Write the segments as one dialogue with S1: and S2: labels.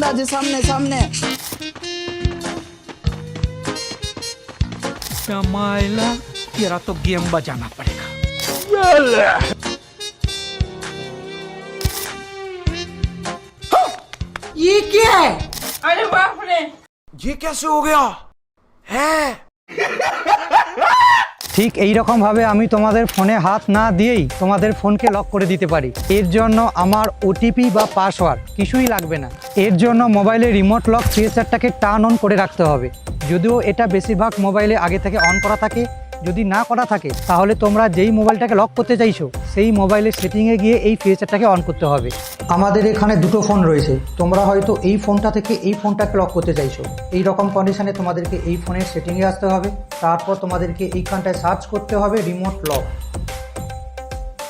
S1: बंदा जी सामने सामने।
S2: माइला तेरा तो गेम बजाना पड़ेगा।
S1: ये क्या है?
S3: अरे बाप रे,
S2: ये कैसे हो गया है?
S4: ঠিক এই রকম ভাবে আমি তোমাদের ফোনে হাত না দিয়েই তোমাদের ফোনকে লক করে দিতে পারি। এর জন্য আমার ওটিপি বা পাসওয়ার্ড কিছুই লাগবে না। এর জন্য মোবাইলে রিমোট লক ফিচারটাকে টার্ন অন করে রাখতে হবে। যদিও এটা বেশিরভাগ মোবাইলে আগে থেকে অন করা থাকে, যদি না করা থাকে তাহলে তোমরা যেই মোবাইলটাকে লক করতে চাইছো সেই মোবাইলের সেটিংয়ে গিয়ে এই ফিচারটাকে অন করতে হবে। আমাদের এখানে দুটো ফোন রয়েছে, তোমরা হয়তো এই ফোনটা থেকে এই ফোনটাকে লক করতে চাইছো। এই রকম কন্ডিশনে তোমাদেরকে এই ফোনের সেটিংয়ে আসতে হবে। তারপর তোমাদেরকে এইখানটায় সার্চ করতে হবে রিমোট লক।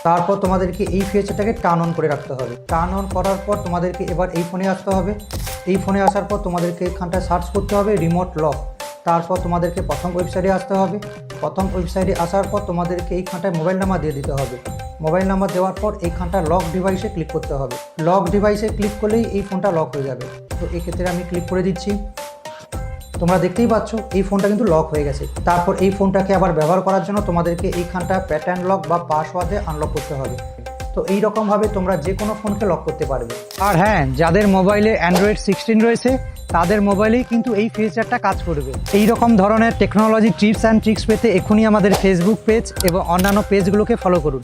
S4: তারপর তোমাদেরকে এই ফিচারটাকে টার্ন অন করে রাখতে হবে। টার্ন অন করার পর তোমাদেরকে এবার এই ফোনে আসতে হবে। এই ফোনে আসার পর তোমাদেরকে এখানটায় সার্চ করতে হবে রিমোট লক। তারপর তোমাদেরকে প্রথম ওয়েবসাইটে আসতে হবে। প্রথম ওয়েবসাইটে আসার পর তোমাদেরকে এইখানটায় মোবাইল নাম্বার দিয়ে দিতে হবে। মোবাইল নাম্বার দেওয়ার পর এইখানটা লক ডিভাইসে ক্লিক করতে হবে। লক ডিভাইসে ক্লিক করলেই এই ফোনটা লক হয়ে যাবে। তো এক্ষেত্রে আমি ক্লিক করে দিচ্ছি। তোমরা দেখতেই পাচ্ছ এই ফোনটা কিন্তু লক হয়ে গেছে। তারপর এই ফোনটাকে আবার ব্যবহার করার জন্য তোমাদেরকে এইখানটা প্যাটার্ন লক বা পাসওয়ার্ডে আনলক করতে হবে। তো এই রকমভাবে তোমরা যে কোনো ফোনকে লক করতে পারবে। আর হ্যাঁ, যাদের মোবাইলে অ্যান্ড্রয়েড 16 রয়েছে তাদের মোবাইলেই কিন্তু এই ফিচারটা কাজ করবে। এই রকম ধরনের টেকনোলজি টিপস অ্যান্ড ট্রিক্স পেতে এখনই আমাদের ফেসবুক পেজ এবং অন্যান্য পেজগুলোকে ফলো করুন।